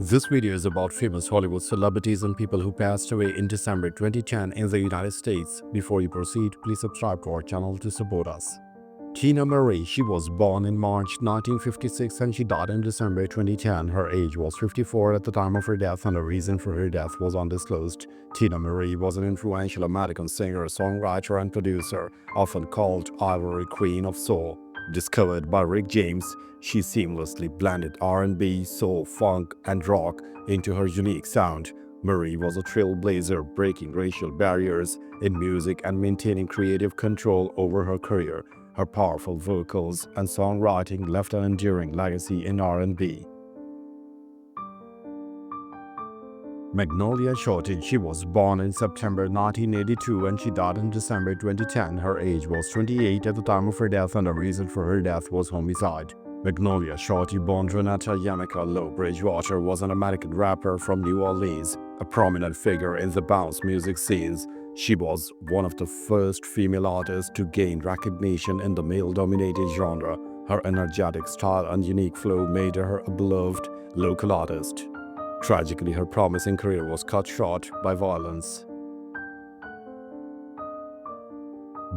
This video is about famous Hollywood celebrities and people who passed away in December 2010 in the United States. Before you proceed, please subscribe to our channel to support us. Tina Marie, she was born in March 1956 and she died in December 2010. Her age was 54 at the time of her death and the reason for her death was undisclosed. Tina Marie was an influential American singer, songwriter and producer, often called Ivory Queen of Soul. Discovered by Rick James, she seamlessly blended R&B, soul, funk, and rock into her unique sound. Marie was a trailblazer, breaking racial barriers in music and maintaining creative control over her career. Her powerful vocals and songwriting left an enduring legacy in R&B. Magnolia Shorty, she was born in September 1982 and she died in December 2010. Her age was 28 at the time of her death and the reason for her death was homicide. Magnolia Shorty, born Renata Yamika Low Bridgewater, was an American rapper from New Orleans, a prominent figure in the bounce music scenes. She was one of the first female artists to gain recognition in the male-dominated genre. Her energetic style and unique flow made her a beloved local artist. Tragically, her promising career was cut short by violence.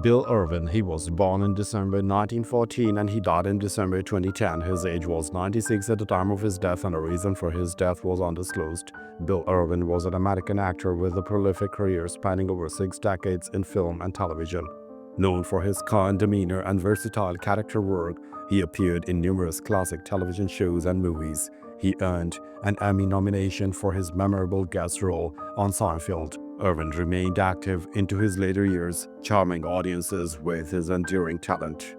Bill Irvin, he was born in December 1914 and he died in December 2010. His age was 96 at the time of his death and the reason for his death was undisclosed. Bill Irvin was an American actor with a prolific career spanning over 6 decades in film and television. Known for his kind demeanor and versatile character work, he appeared in numerous classic television shows and movies. He earned an Emmy nomination for his memorable guest role on Seinfeld. Irvin remained active into his later years, charming audiences with his enduring talent.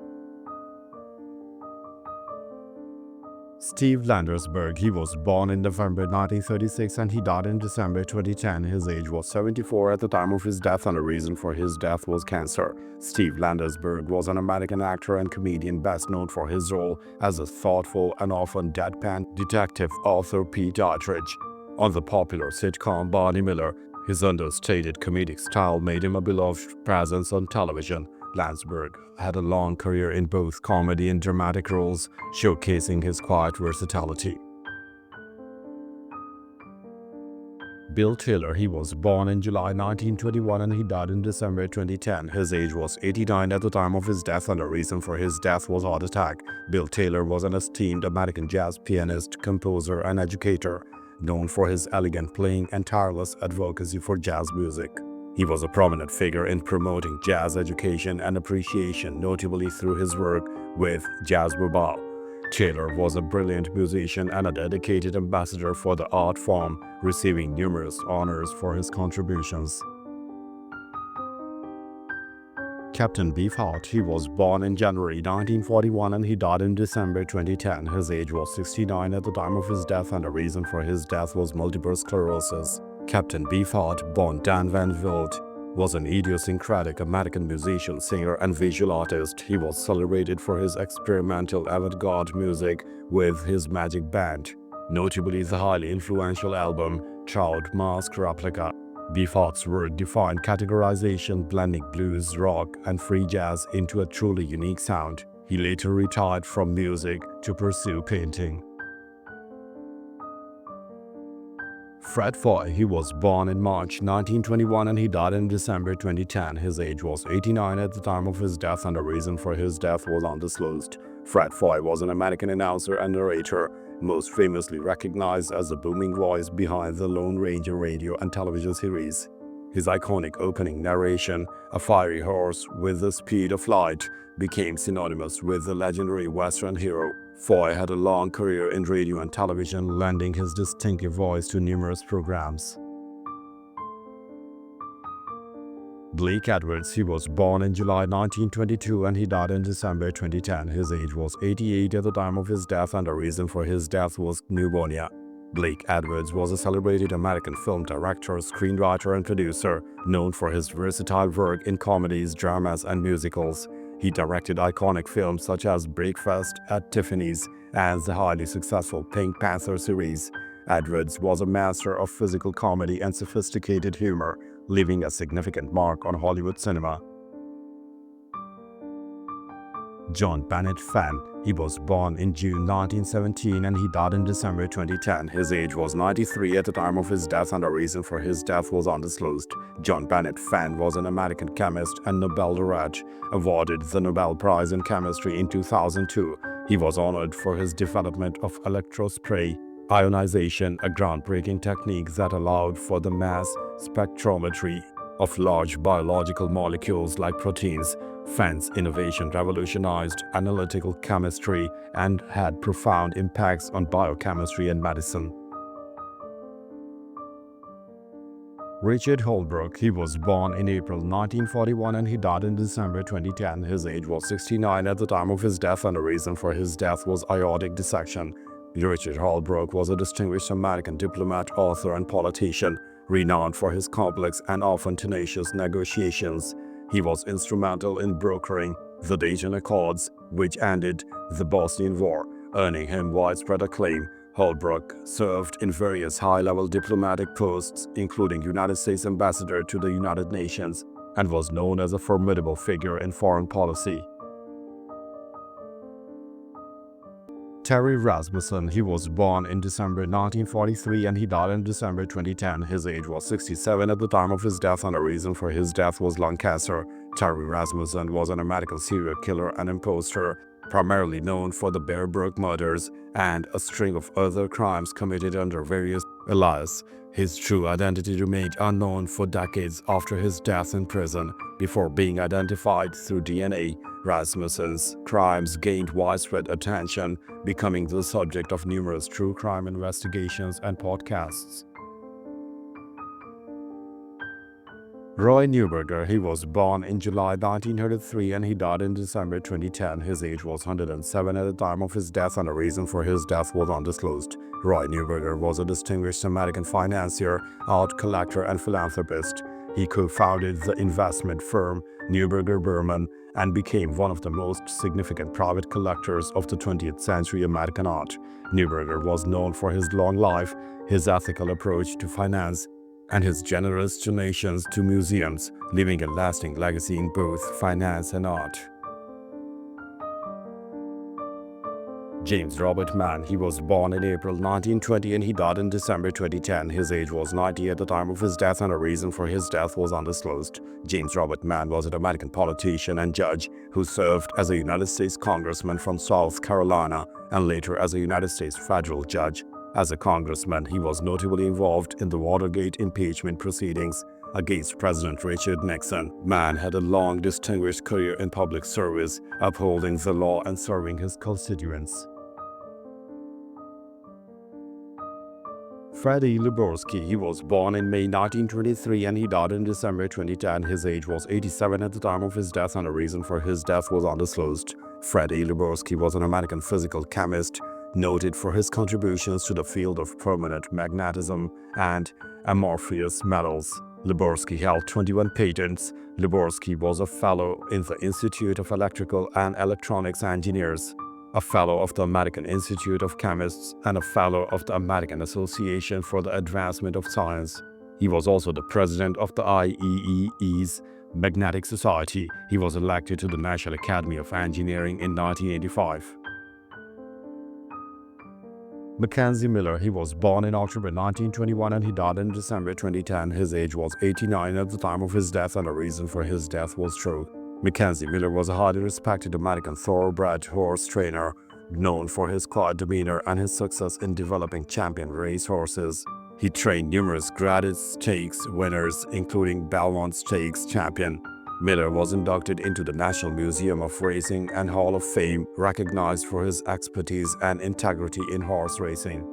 Steve Landersburg, he was born in November 1936 and he died in December 2010. His age was 74 at the time of his death and the reason for his death was cancer. Steve Landersburg was an American actor and comedian best known for his role as a thoughtful and often deadpan detective Arthur P. Partridge on the popular sitcom Barney Miller. His understated comedic style made him a beloved presence on television. Landersburg had a long career in both comedy and dramatic roles, showcasing his quiet versatility. Bill Taylor, he was born in July 1921 and he died in December 2010. His age was 89 at the time of his death and the reason for his death was heart attack. Bill Taylor was an esteemed American jazz pianist, composer, and educator, known for his elegant playing and tireless advocacy for jazz music. He was a prominent figure in promoting jazz education and appreciation, notably through his work with Jazz Bobal. Taylor was a brilliant musician and a dedicated ambassador for the art form, receiving numerous honors for his contributions. Captain Beefheart, he was born in January 1941 and he died in December 2010. His age was 69 at the time of his death and the reason for his death was multiple sclerosis. Captain Beefheart, born Dan Van Vliet, was an idiosyncratic American musician, singer, and visual artist. He was celebrated for his experimental avant-garde music with his Magic Band, notably the highly influential album Child Mask Replica. Beefheart's work defined categorization, blending blues, rock, and free jazz into a truly unique sound. He later retired from music to pursue painting. Fred Foy, he was born in March 1921 and he died in December 2010. His age was 89 at the time of his death and the reason for his death was undisclosed. Fred Foy was an American announcer and narrator, most famously recognized as the booming voice behind the Lone Ranger radio and television series. His iconic opening narration, "A fiery horse with the speed of light," became synonymous with the legendary Western hero. Foy had a long career in radio and television, lending his distinctive voice to numerous programs. Blake Edwards, he was born in July 1922 and he died in December 2010. His age was 88 at the time of his death and the reason for his death was pneumonia. Blake Edwards was a celebrated American film director, screenwriter, and producer, known for his versatile work in comedies, dramas, and musicals. He directed iconic films such as Breakfast at Tiffany's and the highly successful Pink Panther series. Edwards was a master of physical comedy and sophisticated humor, leaving a significant mark on Hollywood cinema. John Bennett Fan. He was born in June 1917 and he died in December 2010. His age was 93 at the time of his death and the reason for his death was undisclosed. John Bennett Fan was an American chemist and Nobel laureate, awarded the Nobel Prize in Chemistry in 2002. He was honored for his development of electrospray ionization, a groundbreaking technique that allowed for the mass spectrometry of large biological molecules like proteins. Fan's innovation revolutionized analytical chemistry and had profound impacts on biochemistry and medicine. Richard Hullbrook. He was born in April 1941 and he died in December 2010. His age was 69 at the time of his death and the reason for his death was aortic dissection. Richard Hullbrook was a distinguished American diplomat, author, and politician, renowned for his complex and often tenacious negotiations. He was instrumental in brokering the Dayton Accords, which ended the Bosnian War, earning him widespread acclaim. Hullbrook served in various high-level diplomatic posts, including United States Ambassador to the United Nations, and was known as a formidable figure in foreign policy. Terry Rasmuson. He was born in December 1943 and he died in December 2010. His age was 67 at the time of his death and the reason for his death was lung cancer. Terry Rasmuson was an American serial killer and imposter, primarily known for the Bear Brook murders and a string of other crimes committed under various aliases. His true identity remained unknown for decades after his death in prison, before being identified through DNA. Rasmussen's crimes gained widespread attention, becoming the subject of numerous true crime investigations and podcasts. Roy Newberger. He was born in July 1933 and he died in December 2010. His age was 107 at the time of his death and the reason for his death was undisclosed. Roy Newberger was a distinguished American financier, art collector, and philanthropist. He co-founded the investment firm Newberger Berman and became one of the most significant private collectors of the 20th century American art. Newberger was known for his long life, his ethical approach to finance, and his generous donations to museums, leaving a lasting legacy in both finance and art. James Robert Mann. He was born in April 1920 and he died in December 2010. His age was 90 at the time of his death and the reason for his death was undisclosed. James Robert Mann was an American politician and judge who served as a United States congressman from South Carolina and later as a United States federal judge. As a congressman, he was notably involved in the Watergate impeachment proceedings against President Richard Nixon. Mann had a long, distinguished career in public service, upholding the law and serving his constituents. Freddy Leorski. He was born in May 1923 and he died in December 2010. His age was 87 at the time of his death and the reason for his death was undisclosed. Freddy Leorski was an American physical chemist, noted for his contributions to the field of permanent magnetism and amorphous metals. Leorski held 21 patents. Leorski was a fellow in the Institute of Electrical and Electronics Engineers, a fellow of the American Institute of Chemists, and a fellow of the American Association for the Advancement of Science. He was also the president of the IEEE's Magnetic Society. He was elected to the National Academy of Engineering in 1985. Mackenzi Miller. He was born in October 1921 and he died in December 2010. His age was 89 at the time of his death and the reason for his death was stroke. Mackenzi Miller was a highly respected American thoroughbred horse trainer, known for his quiet demeanor and his success in developing champion race horses. He trained numerous graded stakes winners, including Belmont Stakes champion. Miller was inducted into the National Museum of Racing and Hall of Fame, recognized for his expertise and integrity in horse racing.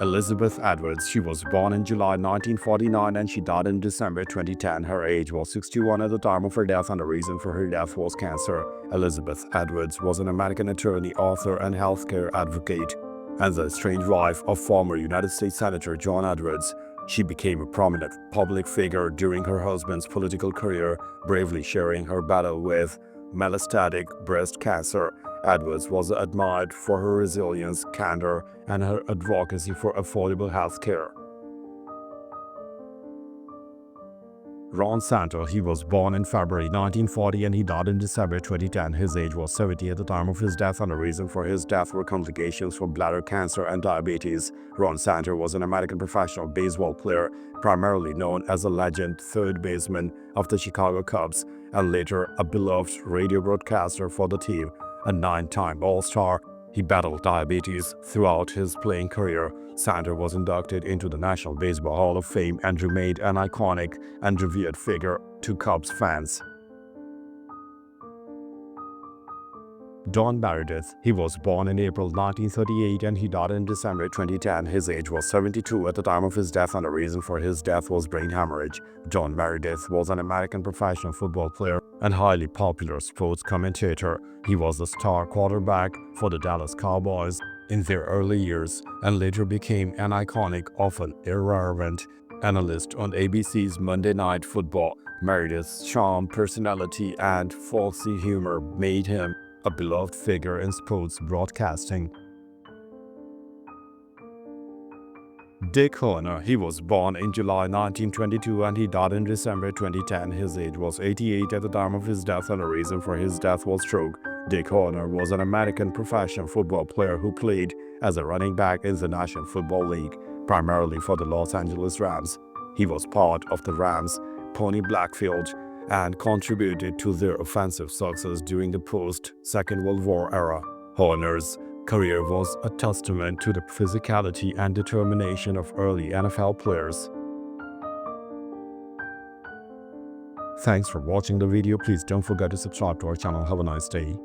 Elizabeth Edwards. She was born in July 1949 and she died in December 2010. Her age was 61 at the time of her death and the reason for her death was cancer. Elizabeth Edwards was an American attorney, author, and healthcare advocate, and the estranged wife of former United States Senator John Edwards. She became a prominent public figure during her husband's political career, bravely sharing her battle with metastatic breast cancer. Edwards was admired for her resilience, candor, and her advocacy for affordable health care. Ron Santo, he was born in February 1940 and he died in December 2010. His age was 70 at the time of his death, and the reason for his death were complications from bladder cancer and diabetes. Ron Santo was an American professional baseball player, primarily known as a legend third baseman of the Chicago Cubs, and later a beloved radio broadcaster for the team. A 9-time All-Star, he battled diabetes throughout his playing career. Santo was inducted into the National Baseball Hall of Fame and remained an iconic and revered figure to Cubs fans. Don Meredith, he was born in April 1938 and he died in December 2010. His age was 72 at the time of his death, and the reason for his death was brain hemorrhage. Don Meredith was an American professional football player and highly popular sports commentator. He was the star quarterback for the Dallas Cowboys in their early years and later became an iconic, often irreverent analyst on ABC's Monday Night Football. Meredith's charm, personality, and folksy humor made him a beloved figure in sports broadcasting. Dick Horner, he was born in July 1922 and he died in December 2010. His age was 88 at the time of his death, and the reason for his death was stroke. Dick Horner was an American professional football player who played as a running back in the National Football League, primarily for the Los Angeles Rams. He was part of the Rams' Pony Blackfield and contributed to their offensive success during the post-Second World War era. Horner's career was a testament to the physicality and determination of early NFL players. Thanks for watching the video. Please don't forget to subscribe to our channel. Have a nice day.